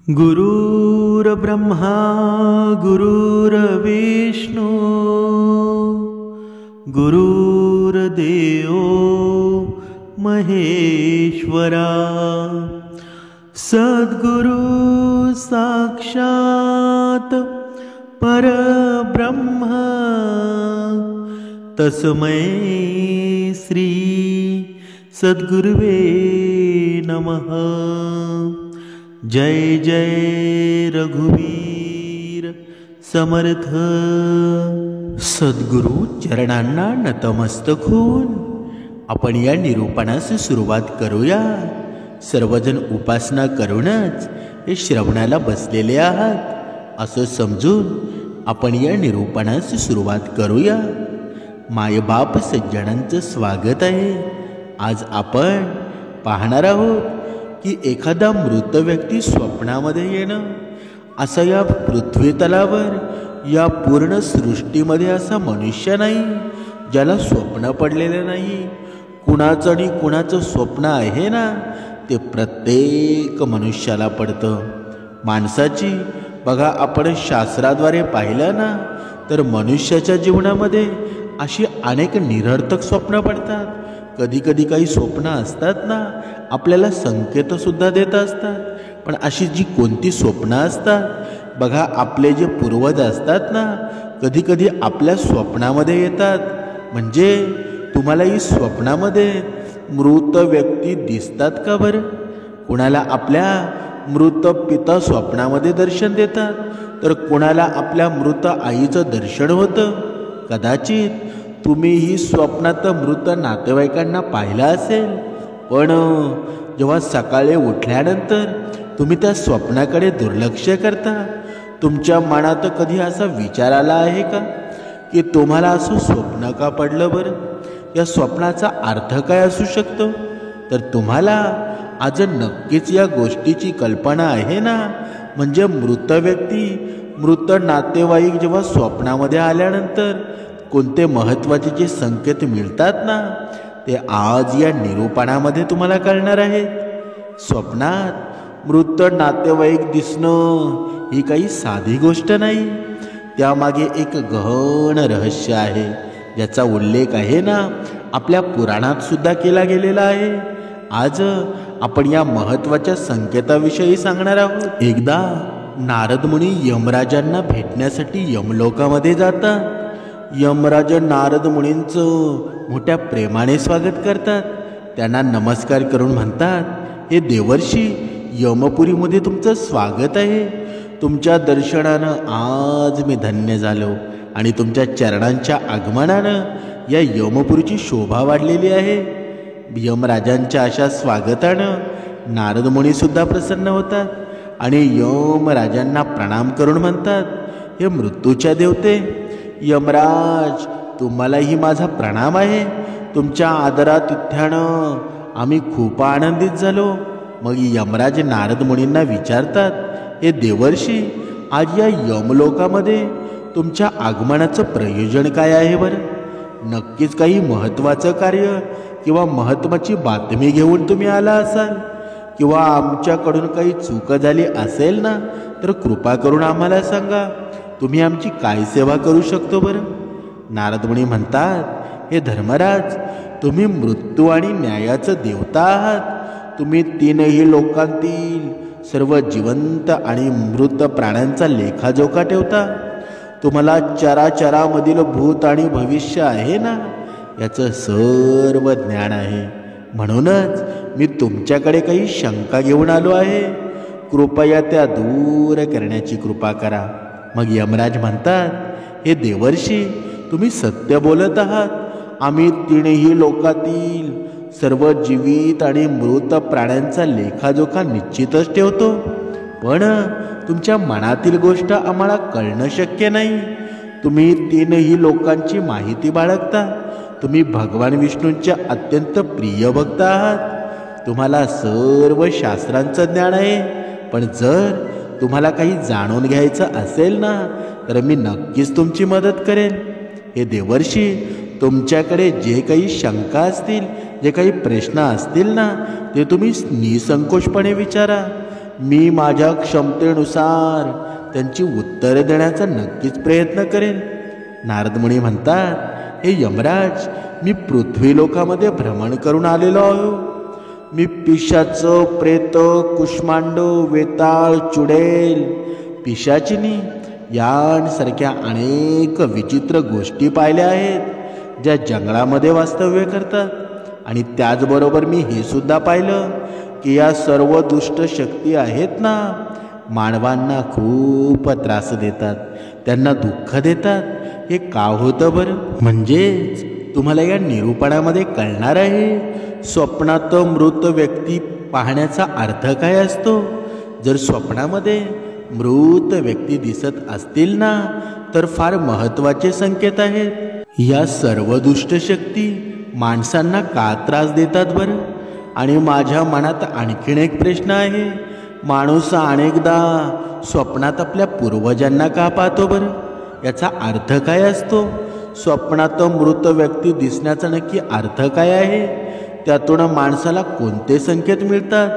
गुरुर्ब्रह्मा गुरुर्विष्णू गुरुर्देव महेश्वरा सद्गुरु साक्षात परब्रह्म तस्मै श्री सद्गुरुवे नमः। जय जय रघुवीर समर्थ। सद्गुरु चरणांना नतमस्तक होऊन आपण या निरूपणास सुरुवात करूया। सर्वजण उपासना करूनच हे श्रवणाला बसलेले आहात असं समजून आपण या निरूपणास सुरुवात करूया। मायबाप सज्जनांचं स्वागत आहे। आज आपण पाहणार आहोत की एखादा मृत व्यक्ती स्वप्नामध्ये येणं, असा या पृथ्वी तलावर या पूर्ण सृष्टीमध्ये असा मनुष्य नाही ज्याला स्वप्न पडलेलं नाही। कुणाचं आणि कुणाचं स्वप्न आहे ना, ते प्रत्येक मनुष्याला पडतं। माणसाची बघा, आपण शास्त्राद्वारे पाहिलं ना, तर मनुष्याच्या जीवनामध्ये अशी अनेक निरर्थक स्वप्न पडतात। कधी कधी काही स्वप्न असतात ना, आपल्याला संकेतसुद्धा देत असतात। पण अशी जी कोणती स्वप्न असतात बघा, आपले जे पूर्वज असतात ना, कधी कधी आपल्या स्वप्नामध्ये येतात। म्हणजे तुम्हाला ही स्वप्नामध्ये मृत व्यक्ती दिसतात का बरं? कुणाला आपल्या मृत पिता स्वप्नामध्ये दर्शन देतात, तर कुणाला आपल्या मृत आईचं दर्शन होतं। कदाचित तुम्ही ही स्वप्नात मृत नातेवाईकांना पाहिलं असेल, पण जेव्हा सकाळी उठल्यानंतर तुम्ही त्या स्वप्नाकडे दुर्लक्ष करता, तुमच्या मनात कधी असा विचार आला आहे का की तुम्हाला असं स्वप्न का पडलं बरं? या स्वप्नाचा अर्थ काय असू शकतो? तर तुम्हाला आज नक्कीच या गोष्टीची कल्पना आहे ना। म्हणजे मृत व्यक्ती, मृत नातेवाईक जेव्हा स्वप्नामध्ये आल्यानंतर कोणते महत्त्वाचे जे संकेत मिळतात ना, ते आज या निरूपणामध्ये तुम्हाला कळणार आहे। स्वप्नात मृत नातेवाईक दिसणं ही काही साधी गोष्ट नाही। त्यामागे एक गहन रहस्य आहे, ज्याचा उल्लेख आहे ना आपल्या पुराणात सुद्धा केला गेलेला आहे। आज आपण या महत्त्वाच्या संकेताविषयी सांगणार आहोत। एकदा नारद मुनी यमराजांना भेटण्यासाठी यमलोकामध्ये जातात। यमराज नारद मुनींचं मोठ्या प्रेमाने स्वागत करतात। त्यांना नमस्कार करून म्हणतात, हे देवर्षी, यमपुरीमध्ये तुमचं स्वागत आहे। तुमच्या दर्शनानं आज मी धन्य झालो आणि तुमच्या चरणांच्या आगमनानं या यमपुरीची शोभा वाढलेली आहे। यमराजांच्या अशा स्वागतानं नारद मुनी सुद्धा प्रसन्न होतात आणि यमराजांना प्रणाम करून म्हणतात, हे मृत्यूच्या देवते यमराज, तुम्हालाही माझा प्रणाम आहे। तुमच्या आदरातिथ्यानं आम्ही खूप आनंदित झालो। मग यमराज नारद मुनींना विचारतात, हे देवर्षी, आज या यमलोकामध्ये तुमच्या आगमनाचं प्रयोजन काय आहे बरं? नक्कीच काही महत्त्वाचं कार्य किंवा महत्त्वाची बातमी घेऊन तुम्ही आला असाल, किंवा आमच्याकडून काही चूक झाली असेल ना, तर कृपा करून आम्हाला सांगा। तुम्ही आमची काय सेवा करू शकतो बरं? नारद मुनी म्हणतात, हे धर्मराज, तुम्ही मृत्यू आणि न्यायाचं देवता आहात। तुम्ही तीनही लोकांतील सर्व जिवंत आणि मृत प्राण्यांचा लेखाजोखा ठेवता। तुम्हाला चराचरामधील भूत आणि भविष्य आहे ना, याचं सर्व ज्ञान आहे। म्हणूनच मी तुमच्याकडे काही शंका घेऊन आलो आहे। कृपया त्या दूर करण्याची कृपा करा। मग यमराज म्हणतात, हे देवर्षी, तुम्ही सत्य बोलत आहात। आम्ही तीनही लोकातील सर्व जीवित आणि मृत प्राण्यांचा लेखाजोखा निश्चितच ठेवतो, पण तुमच्या मनातील गोष्ट आम्हाला कळणं शक्य नाही। तुम्ही तीनही लोकांची माहिती बाळगता। तुम्ही भगवान विष्णूंच्या अत्यंत प्रिय भक्त आहात। तुम्हाला सर्व शास्त्रांचं ज्ञान आहे। पण जर तुम्हाला काही जाणून घ्यायचं असेल ना, तर मी नक्कीच तुमची मदत करेन। हे देवर्षी, तुमच्याकडे जे काही शंका असतील, जे काही प्रश्न असतील ना, ते तुम्ही निसंकोचपणे विचारा। मी माझ्या क्षमतेनुसार त्यांची उत्तरे देण्याचा नक्कीच प्रयत्न करेन. नारद मुनी म्हणतात, हे यमराज, मी पृथ्वी लोकामध्ये भ्रमण करून आलेलो आहे. मी पिशाच, प्रेत, कुष्मांड, वेताळ, चुडेल, पिशाचिनी यांसारख्या अनेक विचित्र गोष्टी पाहिल्या आहेत, ज्या जंगलामध्ये वास्तव्य करतात. आणि त्याचबरोबर मी हे सुद्धा पाहिलं की या सर्व दुष्ट शक्ती आहेत ना, मानवांना खूप त्रास देतात, त्यांना दुःख देतात. हे का होतं बरं? म्हणजेच तुम्हाला या निरूपणामध्ये कळणार आहे स्वप्नात मृत व्यक्ती पाहण्याचा अर्थ काय असतो. जर स्वप्नामध्ये मृत व्यक्ती दिसत असतील ना, तर फार महत्त्वाचे संकेत आहेत. या सर्व दुष्ट शक्ती माणसांना का त्रास देतात बरं? आणि माझ्या मनात आणखीन एक प्रश्न आहे, माणूस अनेकदा स्वप्नात आपल्या पूर्वजांना का पाहतो बरं? याचा अर्थ काय असतो? स्वप्नात मृत व्यक्ती दिसण्याचा नक्की अर्थ काय आहे? त्यातून माणसाला कोणते संकेत मिळतात?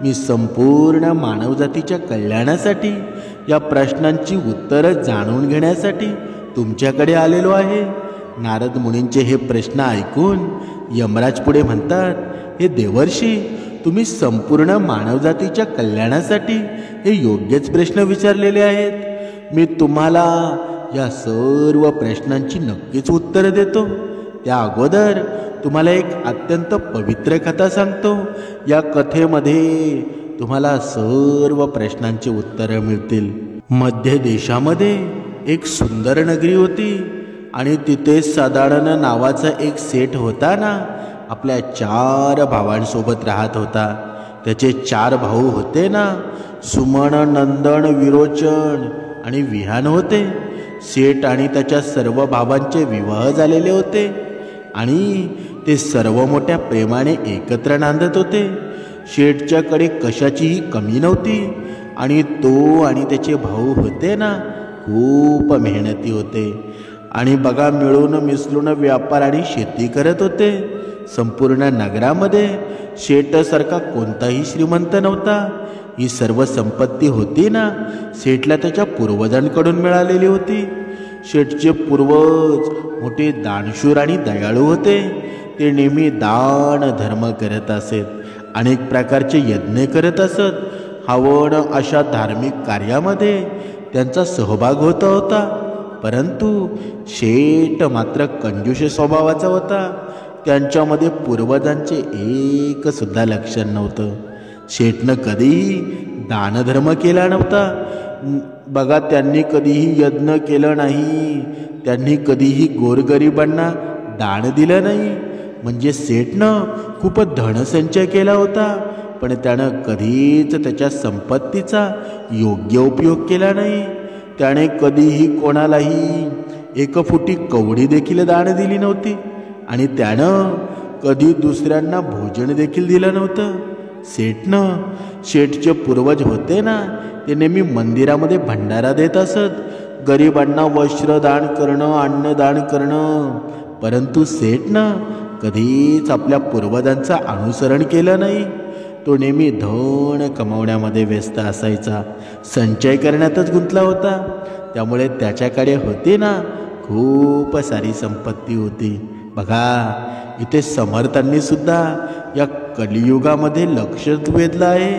मी संपूर्ण मानवजातीच्या कल्याणासाठी या प्रश्नांची उत्तरं जाणून घेण्यासाठी तुमच्याकडे आलेलो आहे. नारद मुनींचे हे प्रश्न ऐकून यमराज पुढे म्हणतात, हे देवर्षी, तुम्ही संपूर्ण मानवजातीच्या कल्याणासाठी हे योग्यच प्रश्न विचारलेले आहेत. मी तुम्हाला या सर्व प्रश्नांची नक्कीच उत्तरं देतो. त्या अगोदर तुम्हाला एक अत्यंत पवित्र कथा सांगतो. या कथेमध्ये तुम्हाला सर्व प्रश्नांची उत्तरं मिळतील. मध्य देशामध्ये एक सुंदर नगरी होती आणि तिथे सदानन नावाचा एक सेठ होता ना, आपल्या 4 भावांसोबत राहत होता. त्याचे 4 भाऊ होते ना, सुमन, नंदन, विरोचन आणि विहान होते. सेठ आणि त्याच्या सर्व भावांचे विवाह झालेले होते आणि ते सर्व मोठ्या प्रेमाने एकत्र नांदत होते. शेठच्याकडे कशाचीही कमी नव्हती आणि तो आणि त्याचे भाऊ होते ना, खूप मेहनती होते आणि बघा, मिळून मिसळून व्यापार आणि शेती करत होते. संपूर्ण नगरामध्ये शेठसारखा कोणताही श्रीमंत नव्हता. ही सर्व संपत्ती होती ना, शेठला त्याच्या पूर्वजांकडून मिळालेली होती. शेठचे पूर्वज मोठे दानशूर आणि दयाळू होते. ते नेहमी दान धर्म करत असत, अनेक प्रकारचे यज्ञ करत असत. हवन अशा धार्मिक कार्यामध्ये त्यांचा सहभाग होता. परंतु शेठ मात्र कंजूष स्वभावाचा होता. त्यांच्यामध्ये पूर्वजांचे एक सुद्धा लक्षण नव्हतं. शेठनं कधीही दानधर्म केला नव्हता. बघा, त्यांनी कधीही यज्ञ केलं नाही, त्यांनी कधीही गोरगरिबांना दान दिलं नाही. म्हणजे शेठनं खूप धनसंचय केला होता, पण त्यानं कधीच त्याच्या संपत्तीचा योग्य उपयोग केला नाही. त्याने कधीही कोणालाही 1 फुटी कवडी देखील दान दिली नव्हती आणि त्यानं कधी दुसऱ्यांना भोजन देखील दिलं नव्हतं. शेठचे पूर्वज होते ना, ते नेहमी मंदिरामध्ये भंडारा देत असत, गरिबांना वस्त्रदान करणं, अन्नदान करणं. परंतु शेठनं कधीच आपल्या पूर्वजांचं अनुसरण केलं नाही. तो नेहमी धन कमावण्यामध्ये व्यस्त असायचा, संचय करण्यातच गुंतला होता. त्यामुळे त्याच्याकडे होती ना खूप सारी संपत्ती होती. बघा, इथे समर्थांनी सुद्धा या कलियुगामध्ये लक्ष वेधलं आहे.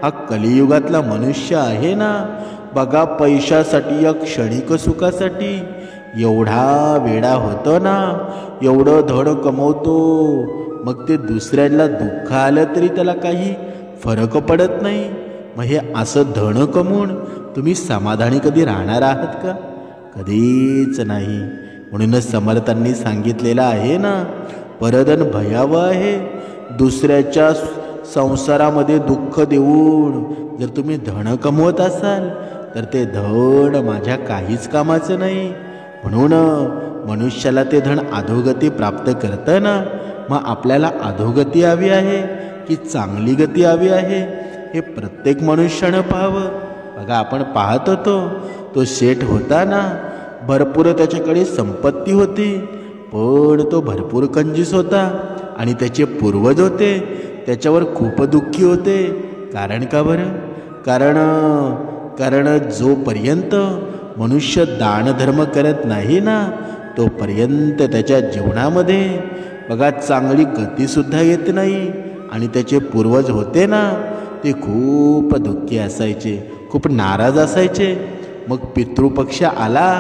हा कलियुगातला मनुष्य आहे ना, बघा, पैशासाठी या क्षणिक सुखासाठी एवढा वेडा होतो ना, एवढं धन कमवतो, मग ते दुसऱ्याला दुःख आलं तरी त्याला काही फरक पडत नाही. मग हे असं धन कमवून तुम्ही समाधानी कधी राहणार आहात का? कधीच नाही. म्हणूनच समर्थांनी सांगितलेलं आहे ना, परधन भयावह आहे. दुसऱ्याच्या संसारामध्ये दुःख देऊन जर तुम्ही धन कमवत असाल तर ते धन माझ्या काहीच कामाचं नाही. म्हणून मनुष्याला ते धन अधोगती प्राप्त करतं ना, मग आपल्याला अधोगती हवी आहे की चांगली गती हवी आहे, हे प्रत्येक मनुष्यानं पाहावं. बघा, आपण पाहत होतो, तो शेठ होता ना, भरपूर त्याच्याकडे संपत्ती होती, पण तो भरपूर कंजूस होता. आणि त्याचे पूर्वज होते त्याच्यावर खूप दुःखी होते. कारण का बरं? कारण जोपर्यंत मनुष्य दानधर्म करत नाही ना, तोपर्यंत त्याच्या जीवनामध्ये बघा चांगली गतीसुद्धा येत नाही. आणि त्याचे पूर्वज होते ना, ते खूप दुःखी असायचे, खूप नाराज असायचे. मग पितृपक्ष आला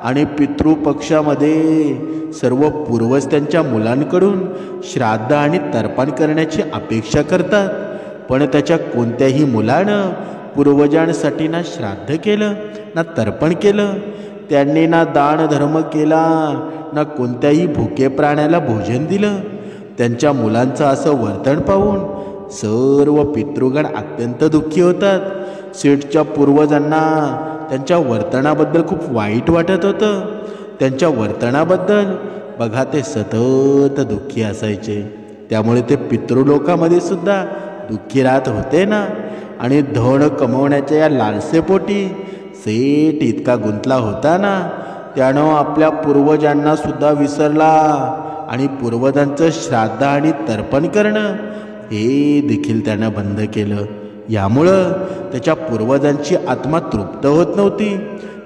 आणि पितृपक्षामध्ये सर्व पूर्वज त्यांच्या मुलांकडून श्राद्ध आणि तर्पण करण्याची अपेक्षा करतात. पण त्याच्या कोणत्याही मुलानं पूर्वजांसाठी ना श्राद्ध केलं ना तर्पण केलं. त्यांनी ना दान धर्म केला ना कोणत्याही भुके प्राण्याला भोजन दिलं. त्यांच्या मुलांचं असं वर्तन पाहून सर्व पितृगण अत्यंत दुःखी होतात. सेठच्या पूर्वजांना त्यांच्या वर्तनाबद्दल खूप वाईट वाटत होतं. त्यांच्या वर्तनाबद्दल बघा ते सतत दुःखी असायचे. त्यामुळे ते पितृलोकामध्ये सुद्धा दुःखी राहत होते ना. आणि धन कमवण्याच्या या लालसेपोटी सेठ इतका गुंतला होता ना, त्यानं आपल्या पूर्वजांना सुद्धा विसरला आणि पूर्वजांचं श्राद्ध आणि तर्पण करणं हे देखील त्यानं बंद केलं. यामुळं त्याच्या पूर्वजांची आत्मा तृप्त होत नव्हती.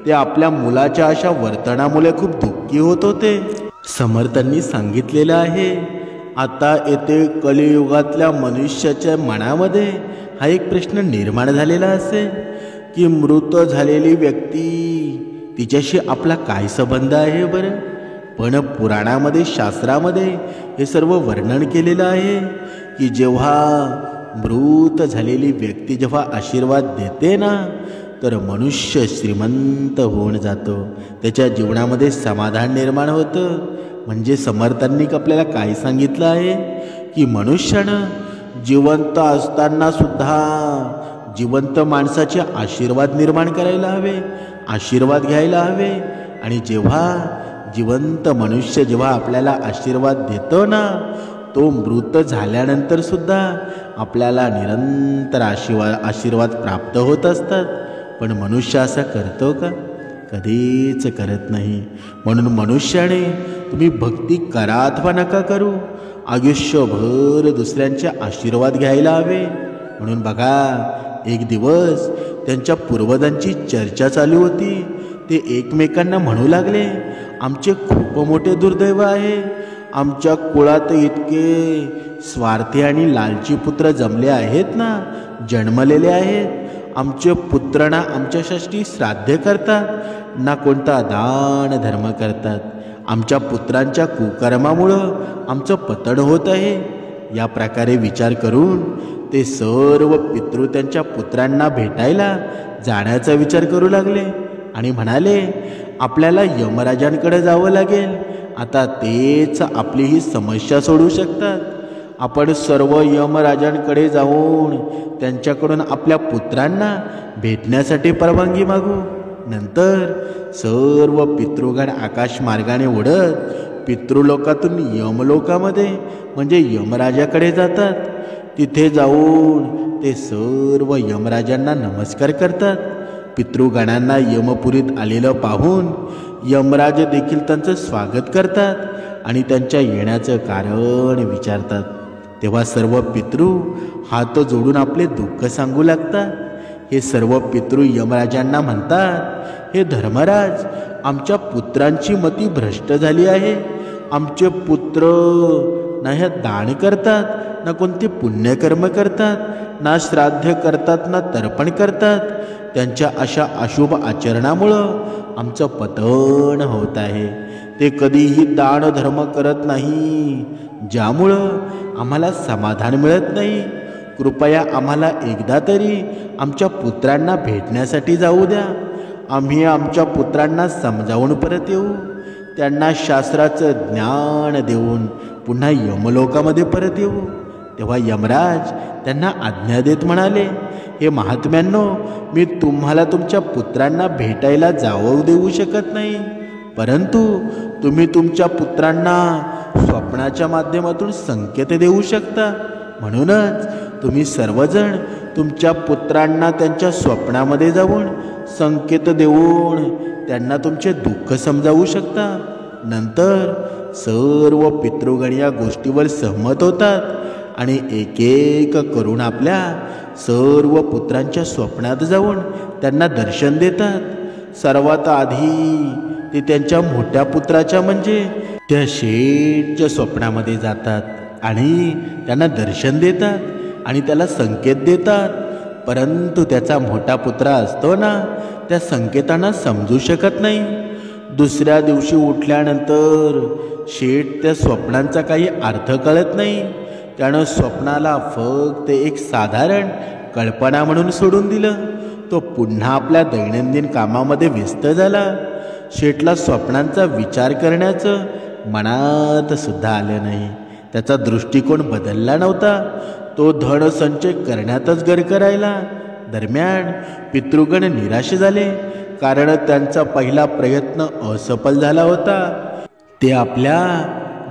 ते आपल्या मुलाच्या अशा वर्तनामुळे खूप दुःखी होत होते. समर्थांनी सांगितलेलं आहे, आता येथे कलियुगातल्या मनुष्याच्या मनामध्ये हा एक प्रश्न निर्माण झालेला असेल की मृत झालेली व्यक्ती तिच्याशी आपला काय संबंध आहे बरं. पण पुराणामध्ये शास्त्रामध्ये हे सर्व वर्णन केलेलं आहे की जेव्हा मृत झालेली व्यक्ती जेव्हा आशीर्वाद देते ना, तर मनुष्य श्रीमंत होऊन जातो. त्याच्या जीवनामध्ये समाधान निर्माण होतं. म्हणजे समर्थांनी आपल्याला काय सांगितलं आहे की मनुष्यानं जिवंत असताना सुद्धा जिवंत माणसाचे आशीर्वाद निर्माण करायला हवे, आशीर्वाद घ्यायला हवे. आणि जेव्हा जिवंत मनुष्य जेव्हा आपल्याला आशीर्वाद देतो ना, तो मृत झाल्यानंतर सुद्धा आपल्याला निरंतर आशीर्वाद प्राप्त होत असतात. पण मनुष्य असं करतो का? कधीच करत नाही. म्हणून मनुष्याने तुम्ही भक्ती करा अथवा नका करू, आयुष्यभर दुसऱ्यांचे आशीर्वाद घ्यायला हवे. म्हणून बघा, एक दिवस त्यांच्या पूर्वजांची चर्चा चालू होती. ते एकमेकांना म्हणू लागले, आमचे खूप मोठे दुर्दैव आहे. आमच्या कुळात इतके स्वार्थी आणि लालची पुत्र जमले आहेत ना, जन्मलेले आहेत. आमचे पुत्र ना आमच्यासाठी श्राद्ध करतात, ना कोणता दान धर्म करतात. आमच्या पुत्रांच्या कुकर्मामुळं आमचं पतन होत आहे. या प्रकारे विचार करून ते सर्व पितृ त्यांच्या पुत्रांना भेटायला जाण्याचा विचार करू लागले आणि म्हणाले, आपल्याला यमराजांकडे जावं लागेल. आता तेच आपली ही समस्या सोडवू शकतात. आपण सर्व यमराजांकडे जाऊन त्यांच्याकडून आपल्या पुत्रांना भेटण्यासाठी परवानगी मागू. नंतर सर्व पितृगण आकाश मार्गाने उडत पितृलोकातून यमलोकामध्ये म्हणजे यमराजाकडे जातात. तिथे जाऊन ते सर्व यमराजांना नमस्कार करतात. पितृगणांना यमपुरीत आलेलं पाहून यमराज देखील त्यांचं स्वागत करतात आणि त्यांच्या येण्याचं कारण विचारतात. तेव्हा सर्व पितृ हात जोडून आपले दुःख सांगू लागतात. हे सर्व पितृ यमराजांना म्हणतात, हे धर्मराज, आमच्या पुत्रांची मती भ्रष्ट झाली आहे. आमचे पुत्र ना ह्या दान करतात, ना कोणते पुण्यकर्म करतात, ना श्राद्ध करतात, ना तर्पण करतात. त्यांच्या अशा अशुभ आचरणामुळं आमचं पतन होत आहे. ते कधीही दान धर्म करत नाही, ज्यामुळं आम्हाला समाधान मिळत नाही. कृपया आम्हाला एकदा तरी आमच्या पुत्रांना भेटण्यासाठी जाऊ द्या. आम्ही आमच्या पुत्रांना समजावून परत येऊ. त्यांना शास्त्राचं ज्ञान देऊन पुन्हा यमलोकामध्ये परत येऊ. तेव्हा यमराज त्यांना आज्ञा देत म्हणाले, हे महात्म्यांनो, मी तुम्हाला तुमच्या पुत्रांना भेटायला जाऊ देऊ शकत नाही, परंतु तुम्ही तुमच्या पुत्रांना स्वप्नाच्या माध्यमातून संकेत देऊ शकता. म्हणूनच तुम्ही सर्वजण तुमच्या पुत्रांना त्यांच्या स्वप्नामध्ये जाऊन संकेत देऊन त्यांना तुमचे दुःख समजावू शकता. नंतर सर्व पितृगण या गोष्टीवर सहमत होतात आणि एक एक करून आपल्या सर्व पुत्रांच्या स्वप्नात जाऊन त्यांना दर्शन देतात. सर्वात आधी ते त्यांच्या मोठ्या पुत्राच्या म्हणजे त्या शेठच्या स्वप्नामध्ये जातात आणि त्यांना दर्शन देतात आणि त्याला संकेत देतात. परंतु त्याचा मोठा पुत्र असतो ना, त्या संकेतांना समजू शकत नाही. दुसऱ्या दिवशी उठल्यानंतर शेठ त्या स्वप्नांचा काही अर्थ कळत नाही. त्यानं स्वप्नाला फक्त एक साधारण कल्पना म्हणून सोडून दिलं. तो पुन्हा आपल्या दैनंदिन कामामध्ये व्यस्त झाला. शेठला स्वप्नांचा विचार करण्याचं मनात सुद्धा आलं नाही. त्याचा दृष्टिकोन बदलला नव्हता. तो धनसंचय करण्यातच गरकरायला. दरम्यान पितृगण निराश झाले, कारण त्यांचा पहिला प्रयत्न असफल झाला होता. ते आपल्या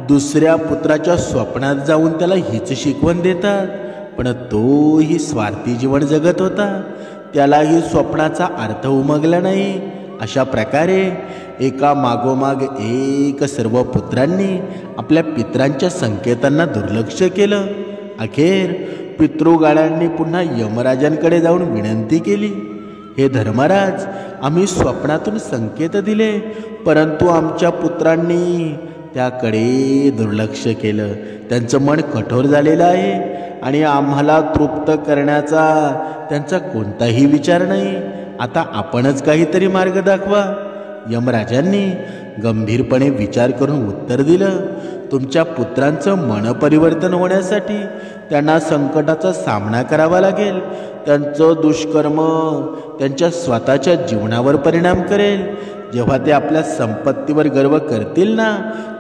दुसऱ्या पुत्राच्या स्वप्नात जाऊन त्याला हीच शिकवण देतात, पण तोही स्वार्थी जीवन जगत होता. त्यालाही स्वप्नाचा अर्थ उमगला नाही. अशा प्रकारे एका मागोमाग एक सर्व पुत्रांनी आपल्या पित्रांच्या संकेतांना दुर्लक्ष केलं. अखेर पितृगणांनी पुन्हा यमराजांकडे जाऊन विनंती केली, हे धर्मराज, आम्ही स्वप्नातून संकेत दिले, परंतु आमच्या पुत्रांनी त्याकडे दुर्लक्ष केलं. त्यांचं मन कठोर झालेलं आहे आणि आम्हाला तृप्त करण्याचा त्यांचा कोणताही विचार नाही. आता आपणच काहीतरी मार्ग दाखवा. यमराजांनी गंभीरपणे विचार करून उत्तर दिलं, तुमच्या पुत्रांचं मन परिवर्तन होण्यासाठी त्यांना संकटाचा सामना करावा लागेल. त्यांचं दुष्कर्म त्यांच्या स्वतःच्या जीवनावर परिणाम करेल. जेव्हा ते आपल्या संपत्तीवर गर्व करतील ना,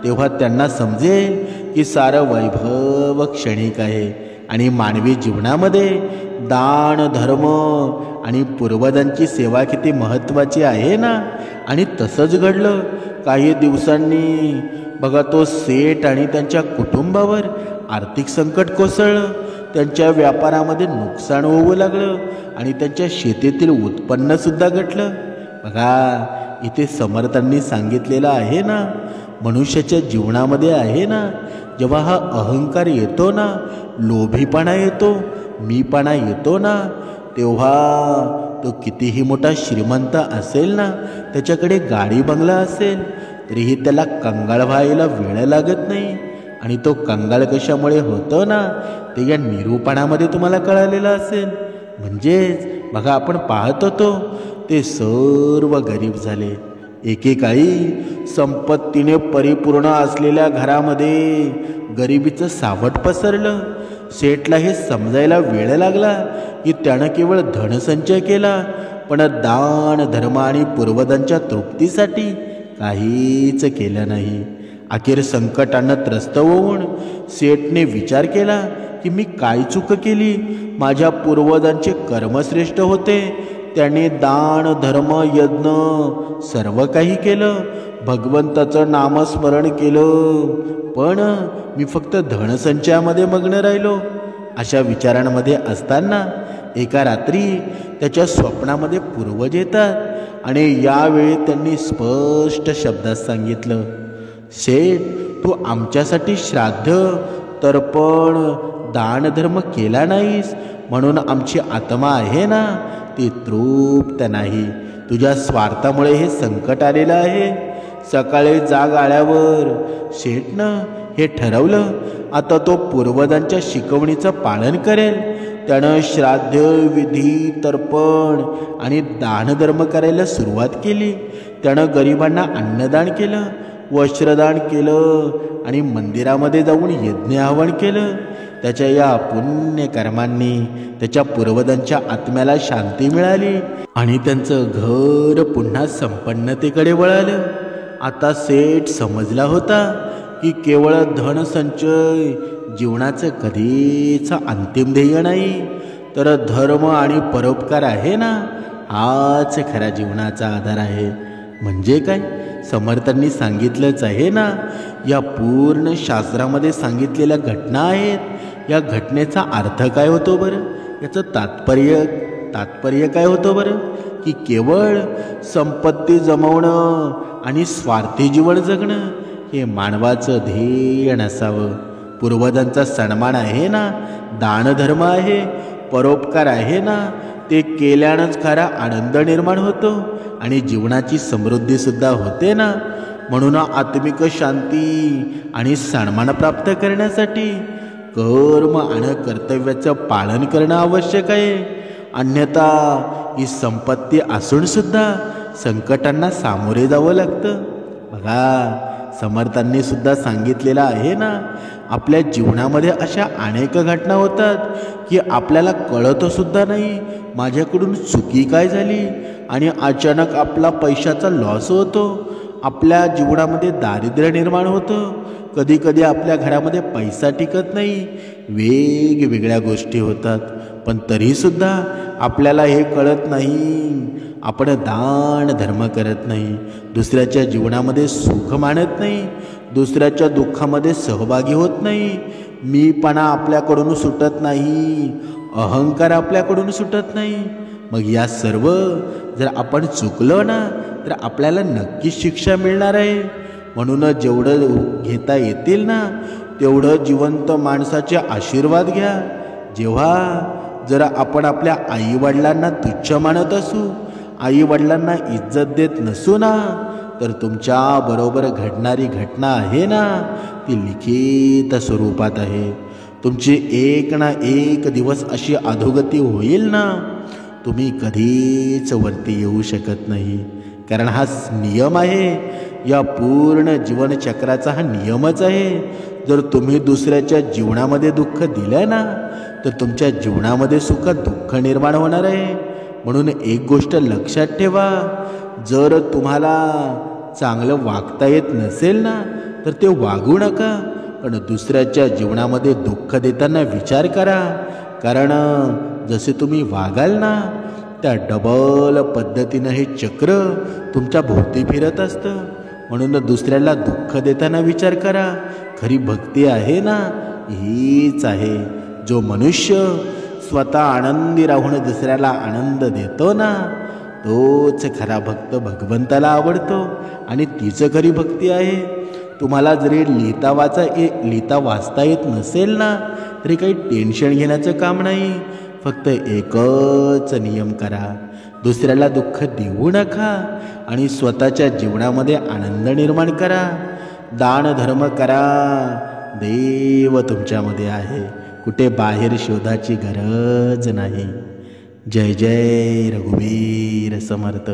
तेव्हा त्यांना समजेल की सारं वैभव क्षणिक आहे आणि मानवी जीवनामध्ये दान, धर्म आणि पूर्वजांची सेवा किती महत्त्वाची आहे ना. आणि तसंच घडलं. काही दिवसांनी बघा, तो सेठ आणि त्यांच्या कुटुंबावर आर्थिक संकट कोसळलं. त्यांच्या व्यापारामध्ये नुकसान होऊ लागलं आणि त्यांच्या शेतीतील उत्पन्नसुद्धा घटलं. बघा, इथे समर्थांनी सांगितलेलं आहे ना, मनुष्याच्या जीवनामध्ये आहे ना, जेव्हा हा अहंकार येतो ना, लोभीपणा येतो, मीपणा येतो ना, तेव्हा तो कितीही मोठा श्रीमंत असेल ना, त्याच्याकडे गाडी बंगला असेल, तरीही त्याला कंगाळ व्हायला वेळ लागत नाही. आणि तो कंगाळ कशामुळे होतो ना, ते या निरूपणामध्ये तुम्हाला कळालेलं असेल. म्हणजेच बघा, आपण पाहत होतो ते सर्व गरीब झाले. एकेकाळी संपत्तीने परिपूर्ण असलेल्या घरामध्ये गरिबीचं सावट पसरलं. सेठला हे समजायला वेळ लागला की त्यानं केवळ धनसंचय केला, पण दान, धर्म आणि पूर्वजांच्या तृप्तीसाठी काहीच केलं नाही. अखेर संकटानं त्रस्त होऊन सेठने विचार केला की मी काय चूक केली. माझ्या पूर्वजांचे कर्मश्रेष्ठ होते. त्याने दान, धर्म, यज्ञ सर्व काही केलं, भगवंताचं नामस्मरण केलं, पण मी फक्त धनसंचयामध्ये मग्न राहिलो. अशा विचारांमध्ये असताना एका रात्री त्याच्या स्वप्नामध्ये पूर्वज येतात आणि यावेळी त्यांनी स्पष्ट शब्दात सांगितलं, शेठ, तू आमच्यासाठी श्राद्ध, तर्पण, दानधर्म केला नाहीस, म्हणून आमची आत्मा आहे ना, ती तृप्त नाही. तुझ्या स्वार्थामुळे हे संकट आलेलं आहे. सकाळी जाग आल्यावर शेठनं हे ठरवलं, आता तो पूर्वजांच्या शिकवणीचं पालन करेल. त्यानं श्राद्ध, विधी, तर्पण आणि दानधर्म करायला सुरुवात केली. त्यानं गरिबांना अन्नदान केलं, वस्त्रदान केलं आणि मंदिरामध्ये जाऊन यज्ञ हवन केलं. त्याच्या या पुण्यकर्मांनी त्याच्या पूर्वजांच्या आत्म्याला शांती मिळाली आणि त्यांचं घर पुन्हा संपन्नतेकडे वळालं. आता सेठ समजला होता की केवळ धनसंचय जीवनाचं कधीच अंतिम ध्येय नाही, तर धर्म आणि परोपकार आहे ना, हाच खऱ्या जीवनाचा आधार आहे. म्हणजे काय, समर्थांनी सांगितलंच आहे ना, या पूर्ण शास्त्रामध्ये सांगितलेल्या घटना आहेत. या घटनेचा अर्थ काय होतो बरं, याचं तात्पर्य काय होतं बरं, की केवळ संपत्ती जमवणं आणि स्वार्थी जीवन जगणं हे मानवाचं ध्येय नसावं. पूर्वजांचा सन्मान आहे ना, दानधर्म आहे, परोपकार आहे ना, ते केल्यानंच खरा आनंद निर्माण होतो आणि जीवनाची समृद्धीसुद्धा होते ना. म्हणून आत्मिक शांती आणि सन्मान प्राप्त करण्यासाठी कर्म आणि कर्तव्याचं पालन करणं आवश्यक आहे. अन्यथा ही संपत्ती असून सुद्धा संकटांना सामोरे जावं लागतं. बघा, समर्थांनी सुद्धा सांगितलेलं आहे ना, आपल्या जीवनामध्ये अशा अनेक घटना होतात की आपल्याला कळत सुद्धा नाही माझ्याकडून चुकी काय झाली, आणि अचानक आपला पैशाचा लॉस होतो. आपल्या जीवनामध्ये दारिद्र्य निर्माण होतं. कधी कधी आपल्या घरामध्ये पैसा टिकत नाही. वेगवेगळ्या गोष्टी होतात, पण तरीसुद्धा आपल्याला हे कळत नाही. आपण दान धर्म करत नाही, दुसऱ्याच्या जीवनामध्ये सुख मानत नाही, दुसऱ्याच्या दुःखामध्ये सहभागी होत नाही. मीपणा आपल्याकडून सुटत नाही, अहंकार आपल्याकडून सुटत नाही. मग या सर्व जर आपण चुकलो ना, तर आपल्याला नक्कीच शिक्षा मिळणार आहे. म्हणून जेवढं घेता येतील ना, तेवढं जिवंत माणसाचे आशीर्वाद घ्या. जेव्हा जर आपण आपल्या आईवडिलांना तुच्छ मानत असू, आईवडिलांना इज्जत देत नसू ना, तर तुमच्या बरोबर घडणारी घटना आहे ना, ती लिखित स्वरूपात आहे. तुमची एक ना एक दिवस अशी अधोगती होईल ना, तुम्ही कधीच वरती येऊ शकत नाही. कारण हा नियम आहे, या पूर्ण जीवनचक्राचा हा नियमच आहे. जर तुम्ही दुसऱ्याच्या जीवनामध्ये दुःख दिलं ना, तर तुमच्या जीवनामध्ये सुख दुःख निर्माण होणार आहे. म्हणून एक गोष्ट लक्षात ठेवा, जर तुम्हाला चांगलं वागता येत नसेल ना, तर ते वागू नका. पण दुसऱ्याच्या जीवनामध्ये दुःख देताना विचार करा. कारण जसे तुम्ही वागाल ना, त्या डबल पद्धतीनं हे चक्र तुमच्या भोवती फिरत असतं. म्हणून दुसऱ्याला दुःख देताना विचार करा, खरी भक्ती आहे ना, हीच आहे. जो मनुष्य स्वतः आनंदी राहून दुसऱ्याला आनंद देतो ना, तोच खरा भक्त भगवंताला आवडतो, आणि तीच खरी भक्ती आहे. तुम्हाला जरी लिहिता वाचता येत नसेल ना, तरी काही टेन्शन घेण्याचं काम नाही. फक्त एकच नियम करा, दुसऱ्याला दुःख देऊ नका आणि स्वतःच्या जीवनामध्ये आनंद निर्माण करा. दान धर्म करा, देव तुमच्यामध्ये आहे. कुठे बाहेर शोधाची गरज नाही. जय जय रघुवीर समर्थ.